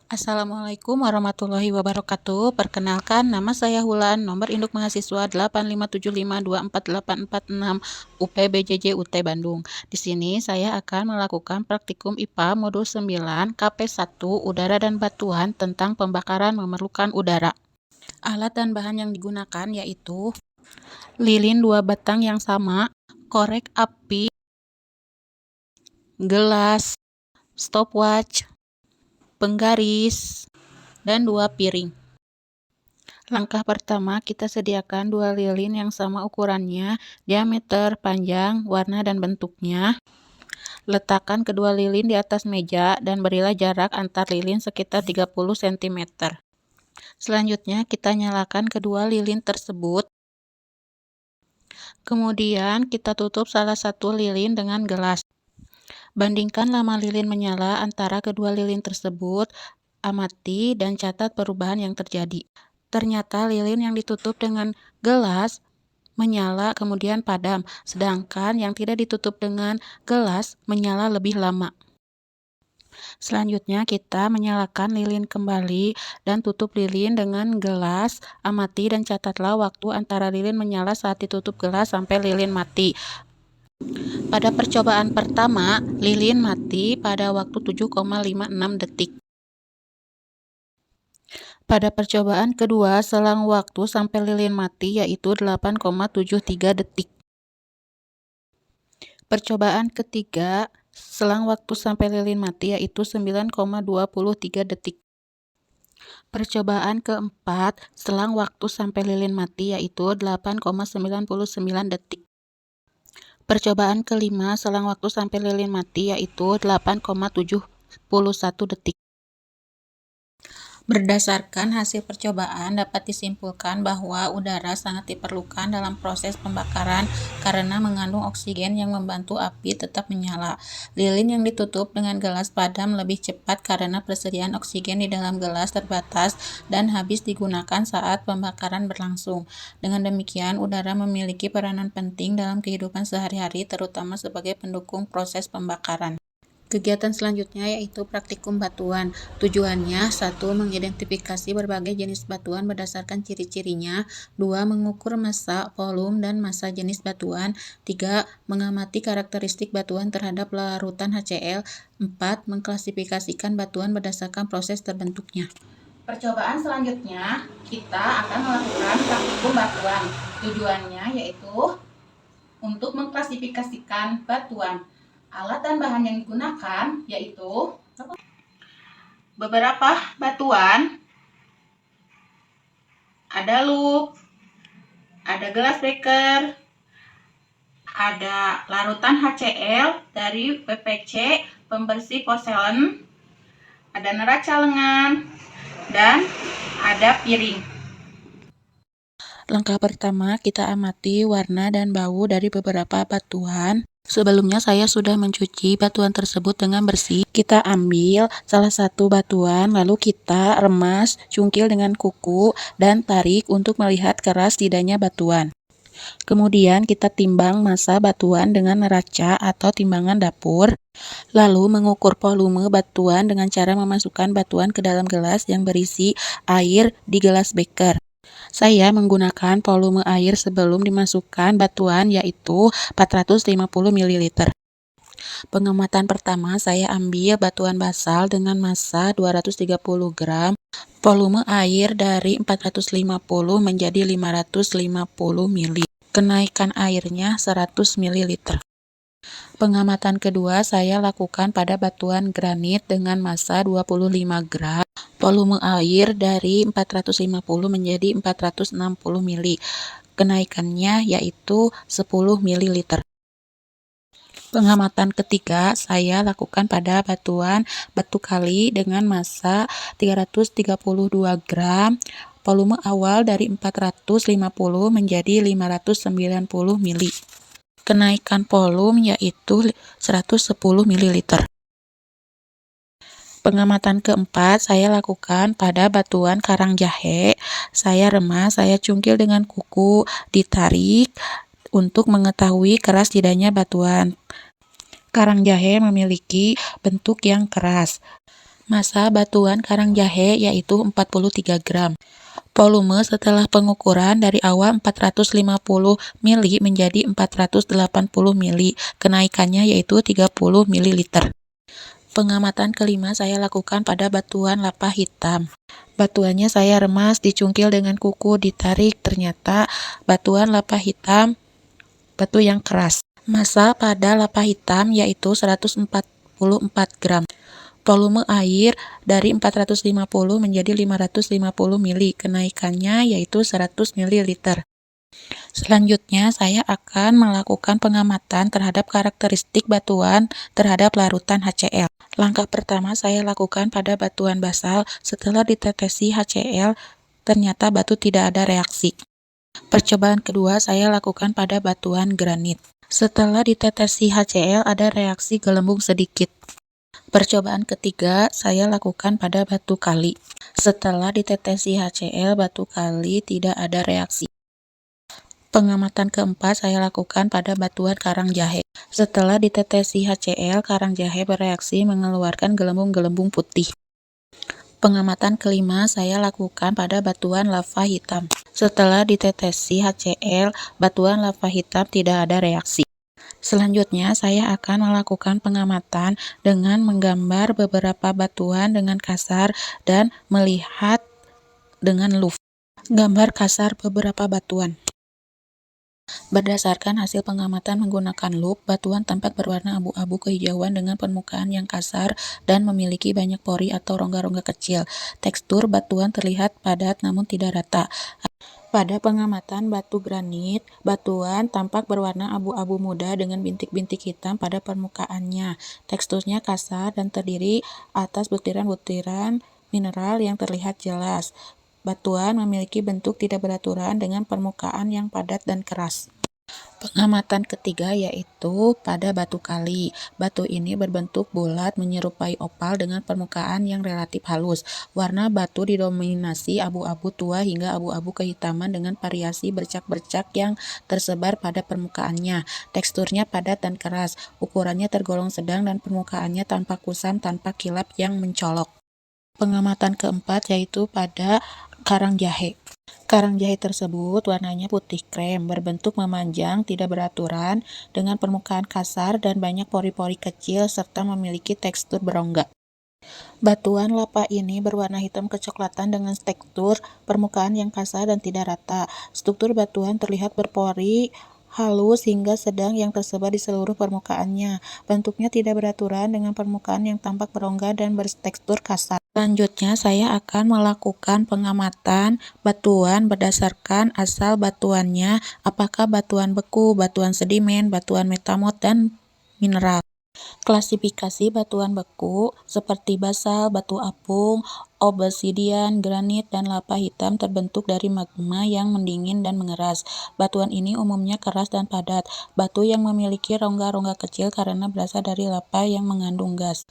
Assalamualaikum warahmatullahi wabarakatuh. Perkenalkan, nama saya Hulan, nomor induk mahasiswa 857524846 UPBJJ UT Bandung. Di sini saya akan melakukan praktikum IPA modul 9 KP1 Udara dan Batuan tentang pembakaran memerlukan udara. Alat dan bahan yang digunakan yaitu lilin 2 batang yang sama, korek api, gelas, stopwatch, penggaris, dan 2 piring. Langkah pertama, kita sediakan 2 lilin yang sama ukurannya, diameter, panjang, warna, dan bentuknya. Letakkan kedua lilin di atas meja dan berilah jarak antar lilin sekitar 30 cm. Selanjutnya, kita nyalakan kedua lilin tersebut. Kemudian, kita tutup salah satu lilin dengan gelas. Bandingkan lama lilin menyala antara kedua lilin tersebut, amati dan catat perubahan yang terjadi. Ternyata lilin yang ditutup dengan gelas menyala kemudian padam, sedangkan yang tidak ditutup dengan gelas menyala lebih lama. Selanjutnya kita menyalakan lilin kembali dan tutup lilin dengan gelas, amati dan catatlah waktu antara lilin menyala saat ditutup gelas sampai lilin mati. Pada percobaan pertama, lilin mati pada waktu 7,56 detik. Pada percobaan kedua, selang waktu sampai lilin mati yaitu 8,73 detik. Percobaan ketiga, selang waktu sampai lilin mati yaitu 9,23 detik. Percobaan keempat, selang waktu sampai lilin mati yaitu 8,99 detik. Percobaan kelima, selang waktu sampai lilin mati yaitu 8,71 detik. Berdasarkan hasil percobaan, dapat disimpulkan bahwa udara sangat diperlukan dalam proses pembakaran karena mengandung oksigen yang membantu api tetap menyala. Lilin yang ditutup dengan gelas padam lebih cepat karena persediaan oksigen di dalam gelas terbatas dan habis digunakan saat pembakaran berlangsung. Dengan demikian, udara memiliki peranan penting dalam kehidupan sehari-hari, terutama sebagai pendukung proses pembakaran. Kegiatan selanjutnya yaitu praktikum batuan. Tujuannya 1. Mengidentifikasi berbagai jenis batuan berdasarkan ciri-cirinya. 2. Mengukur massa, volume, dan massa jenis batuan. 3. Mengamati karakteristik batuan terhadap larutan HCl. 4. Mengklasifikasikan batuan berdasarkan proses terbentuknya. Percobaan selanjutnya, kita akan melakukan praktikum batuan. Tujuannya yaitu untuk mengklasifikasikan batuan. Alat dan bahan yang digunakan yaitu beberapa batuan, ada loop, ada gelas beker, ada larutan HCl dari PPC, pembersih porselen, ada neraca lengan, dan ada piring. Langkah pertama, kita amati warna dan bau dari beberapa batuan. Sebelumnya saya sudah mencuci batuan tersebut dengan bersih. Kita ambil salah satu batuan, lalu kita remas, cungkil dengan kuku, dan tarik untuk melihat keras tidaknya batuan. Kemudian kita timbang massa batuan dengan neraca atau timbangan dapur. Lalu mengukur volume batuan dengan cara memasukkan batuan ke dalam gelas yang berisi air di gelas beker. Saya menggunakan volume air sebelum dimasukkan batuan yaitu 450 ml. Pengamatan pertama, saya ambil batuan basal dengan massa 230 gram. Volume air dari 450 menjadi 550 ml. Kenaikan airnya 100 ml. Pengamatan kedua saya lakukan pada batuan granit dengan massa 25 gram. Volume air dari 450 menjadi 460 ml. Kenaikannya yaitu 10 ml. Pengamatan ketiga saya lakukan pada batuan batu kali dengan massa 332 gram. Volume awal dari 450 menjadi 590 ml. Kenaikan volume yaitu 110 ml. Pengamatan keempat saya lakukan pada batuan karang jahe. Saya remas, saya cungkil dengan kuku, ditarik untuk mengetahui keras tidaknya batuan. Karang jahe memiliki bentuk yang keras. Massa batuan Karangjahe yaitu 43 gram. Volume setelah pengukuran dari awal 450 mili menjadi 480 mili. Kenaikannya yaitu 30 ml. Pengamatan kelima saya lakukan pada batuan lapa hitam. Batuannya saya remas, dicungkil dengan kuku, ditarik. Ternyata batuan lapa hitam batu yang keras. Massa pada lapa hitam yaitu 144 gram. Volume air dari 450 menjadi 550 mili. Kenaikannya yaitu 100 ml. Selanjutnya, saya akan melakukan pengamatan terhadap karakteristik batuan terhadap larutan HCl. Langkah pertama saya lakukan pada batuan basal. Setelah ditetesi HCl, ternyata batu tidak ada reaksi. Percobaan kedua saya lakukan pada batuan granit. Setelah ditetesi HCl, ada reaksi gelembung sedikit. Percobaan ketiga saya lakukan pada batu kali. Setelah ditetesi HCl, batu kali tidak ada reaksi. Pengamatan keempat saya lakukan pada batuan Karangjahe. Setelah ditetesi HCl, Karangjahe bereaksi mengeluarkan gelembung-gelembung putih. Pengamatan kelima saya lakukan pada batuan lava hitam. Setelah ditetesi HCl, batuan lava hitam tidak ada reaksi. Selanjutnya, saya akan melakukan pengamatan dengan menggambar beberapa batuan dengan kasar dan melihat dengan lupa. Gambar kasar beberapa batuan. Berdasarkan hasil pengamatan menggunakan lup, batuan tampak berwarna abu-abu kehijauan dengan permukaan yang kasar dan memiliki banyak pori atau rongga-rongga kecil. Tekstur batuan terlihat padat namun tidak rata. Pada pengamatan batu granit, batuan tampak berwarna abu-abu muda dengan bintik-bintik hitam pada permukaannya. Teksturnya kasar dan terdiri atas butiran-butiran mineral yang terlihat jelas. Batuan memiliki bentuk tidak beraturan dengan permukaan yang padat dan keras. Pengamatan ketiga yaitu pada batu kali. Batu ini berbentuk bulat menyerupai opal dengan permukaan yang relatif halus. Warna batu didominasi abu-abu tua hingga abu-abu kehitaman dengan variasi bercak-bercak yang tersebar pada permukaannya. Teksturnya padat dan keras. Ukurannya tergolong sedang dan permukaannya tampak kusam tanpa kilap yang mencolok. Pengamatan keempat yaitu pada Karangjahe. Karangjahe tersebut warnanya putih krem, berbentuk memanjang, tidak beraturan, dengan permukaan kasar dan banyak pori-pori kecil, serta memiliki tekstur berongga. Batuan lapa ini berwarna hitam kecoklatan dengan tekstur permukaan yang kasar dan tidak rata. Struktur batuan terlihat berpori, halus hingga sedang yang tersebar di seluruh permukaannya. Bentuknya tidak beraturan dengan permukaan yang tampak berongga dan bertekstur kasar. Selanjutnya, saya akan melakukan pengamatan batuan berdasarkan asal batuannya, apakah batuan beku, batuan sedimen, batuan metamot, dan mineral. Klasifikasi batuan beku seperti basal, batu apung, obsidian, granit, dan lapa hitam terbentuk dari magma yang mendingin dan mengeras. Batuan ini umumnya keras dan padat. Batu yang memiliki rongga-rongga kecil karena berasal dari lapa yang mengandung gas.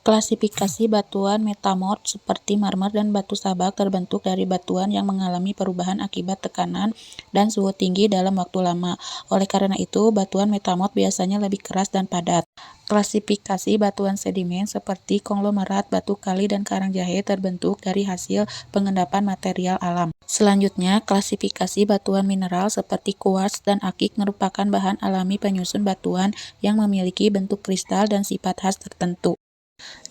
Klasifikasi batuan metamorf seperti marmer dan batu sabak terbentuk dari batuan yang mengalami perubahan akibat tekanan dan suhu tinggi dalam waktu lama. Oleh karena itu, batuan metamorf biasanya lebih keras dan padat. Klasifikasi batuan sedimen seperti konglomerat, batu kali, dan Karangjahe terbentuk dari hasil pengendapan material alam. Selanjutnya, klasifikasi batuan mineral seperti kuarts dan akik merupakan bahan alami penyusun batuan yang memiliki bentuk kristal dan sifat khas tertentu.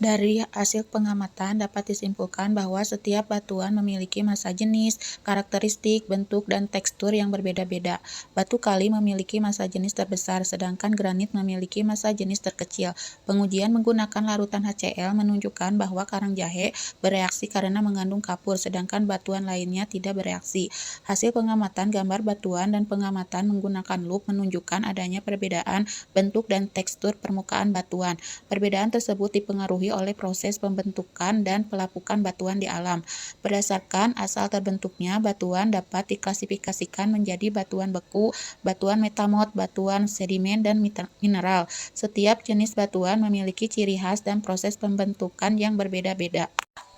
Dari hasil pengamatan dapat disimpulkan bahwa setiap batuan memiliki massa jenis, karakteristik, bentuk, dan tekstur yang berbeda-beda. Batu kali memiliki massa jenis terbesar, sedangkan granit memiliki massa jenis terkecil. Pengujian menggunakan larutan HCl menunjukkan bahwa Karangjahe bereaksi karena mengandung kapur, sedangkan batuan lainnya tidak bereaksi. Hasil pengamatan gambar batuan dan pengamatan menggunakan lup menunjukkan adanya perbedaan bentuk dan tekstur permukaan batuan. Perbedaan tersebut dipengaruhi oleh proses pembentukan dan pelapukan batuan di alam. Berdasarkan asal terbentuknya, batuan dapat diklasifikasikan menjadi batuan beku, batuan metamot, batuan sedimen, dan mineral. Setiap jenis batuan memiliki ciri khas dan proses pembentukan yang berbeda-beda.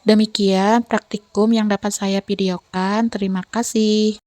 Demikian praktikum yang dapat saya videokan. Terima kasih.